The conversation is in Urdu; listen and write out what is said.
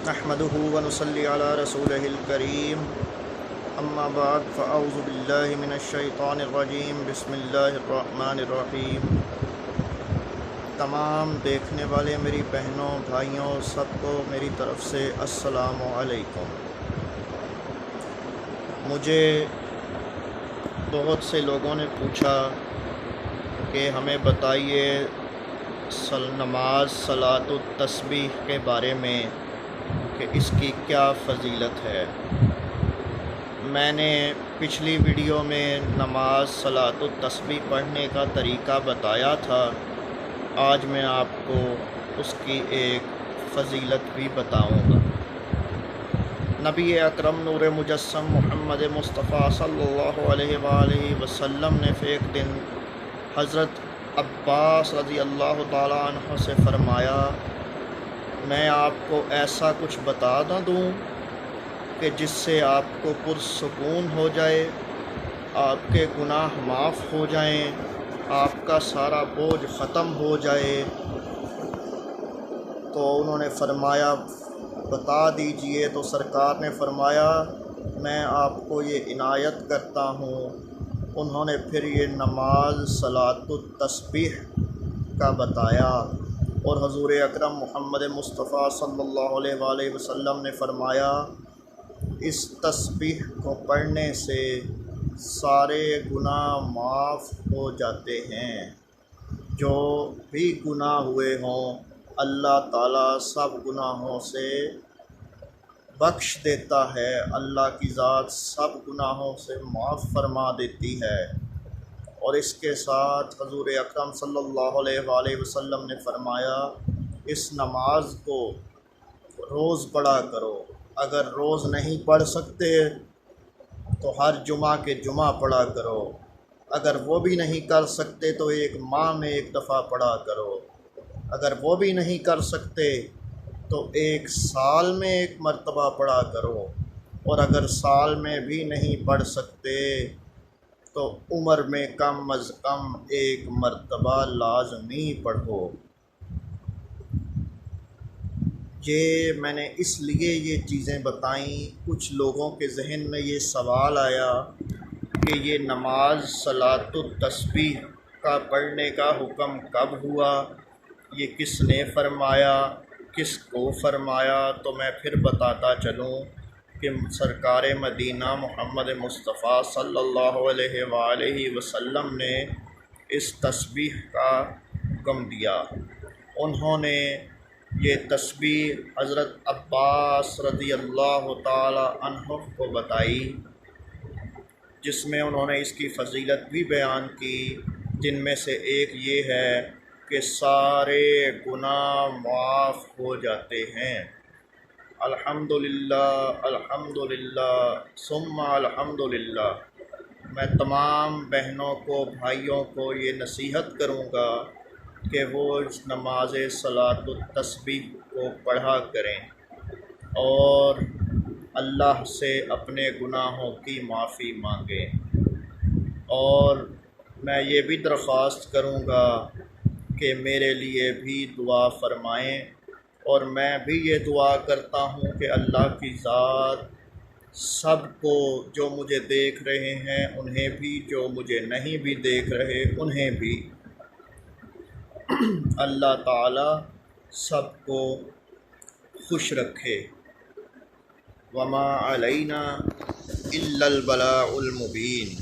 نحمده ونصلي على رسوله الكريم اما بعد فاعوذ بالله من الشیطان الرجیم بسم اللہ الرحمن الرحیم۔ تمام دیکھنے والے میری بہنوں بھائیوں سب کو میری طرف سے السلام علیکم۔ مجھے بہت سے لوگوں نے پوچھا کہ ہمیں بتائیے نماز صلاۃ التسبیح کے بارے میں کہ اس کی کیا فضیلت ہے۔ میں نے پچھلی ویڈیو میں نماز صلاۃ التسبیح پڑھنے کا طریقہ بتایا تھا، آج میں آپ کو اس کی ایک فضیلت بھی بتاؤں گا۔ نبی اکرم نور مجسم محمد مصطفیٰ صلی اللہ علیہ وآلہ وسلم نے ایک دن حضرت عباس رضی اللہ تعالیٰ عنہ سے فرمایا، میں آپ کو ایسا کچھ بتا نہ دوں کہ جس سے آپ کو پرسکون ہو جائے، آپ کے گناہ معاف ہو جائیں، آپ کا سارا بوجھ ختم ہو جائے۔ تو انہوں نے فرمایا بتا دیجئے، تو سرکار نے فرمایا میں آپ کو یہ عنایت کرتا ہوں۔ انہوں نے پھر یہ نماز صلاۃ التسبیح کا بتایا، اور حضور اکرم محمد مصطفیٰ صلی اللہ علیہ وآلہ وسلم نے فرمایا اس تسبیح کو پڑھنے سے سارے گناہ معاف ہو جاتے ہیں، جو بھی گناہ ہوئے ہوں اللہ تعالیٰ سب گناہوں سے بخش دیتا ہے، اللہ کی ذات سب گناہوں سے معاف فرما دیتی ہے۔ اور اس کے ساتھ حضور اکرم صلی اللہ علیہ وآلہ وسلم نے فرمایا اس نماز کو روز پڑھا کرو، اگر روز نہیں پڑھ سکتے تو ہر جمعہ کے جمعہ پڑھا کرو، اگر وہ بھی نہیں کر سکتے تو ایک ماہ میں ایک دفعہ پڑھا کرو، اگر وہ بھی نہیں کر سکتے تو ایک سال میں ایک مرتبہ پڑھا کرو، اور اگر سال میں بھی نہیں پڑھ سکتے تو عمر میں کم از کم ایک مرتبہ لازمی پڑھو۔ یہ میں نے اس لیے یہ چیزیں بتائیں، کچھ لوگوں کے ذہن میں یہ سوال آیا کہ یہ نماز صلاۃ التسبیح کا پڑھنے کا حکم کب ہوا، یہ کس نے فرمایا، کس کو فرمایا۔ تو میں پھر بتاتا چلوں کہ سرکار مدینہ محمد مصطفیٰ صلی اللہ علیہ وآلہ وسلم نے اس تسبیح کا حکم دیا۔ انہوں نے یہ تسبیح حضرت عباس رضی اللہ تعالی عنہ کو بتائی، جس میں انہوں نے اس کی فضیلت بھی بیان کی، جن میں سے ایک یہ ہے کہ سارے گناہ معاف ہو جاتے ہیں۔ الحمدللہ الحمدللہ ثم الحمدللہ۔ میں تمام بہنوں کو بھائیوں کو یہ نصیحت کروں گا کہ وہ اس نماز صلاۃ التسبیح کو پڑھا کریں اور اللہ سے اپنے گناہوں کی معافی مانگیں، اور میں یہ بھی درخواست کروں گا کہ میرے لیے بھی دعا فرمائیں، اور میں بھی یہ دعا کرتا ہوں کہ اللہ کی ذات سب کو، جو مجھے دیکھ رہے ہیں انہیں بھی، جو مجھے نہیں بھی دیکھ رہے انہیں بھی، اللہ تعالی سب کو خوش رکھے۔ وما علینا الا البلاغ المبین۔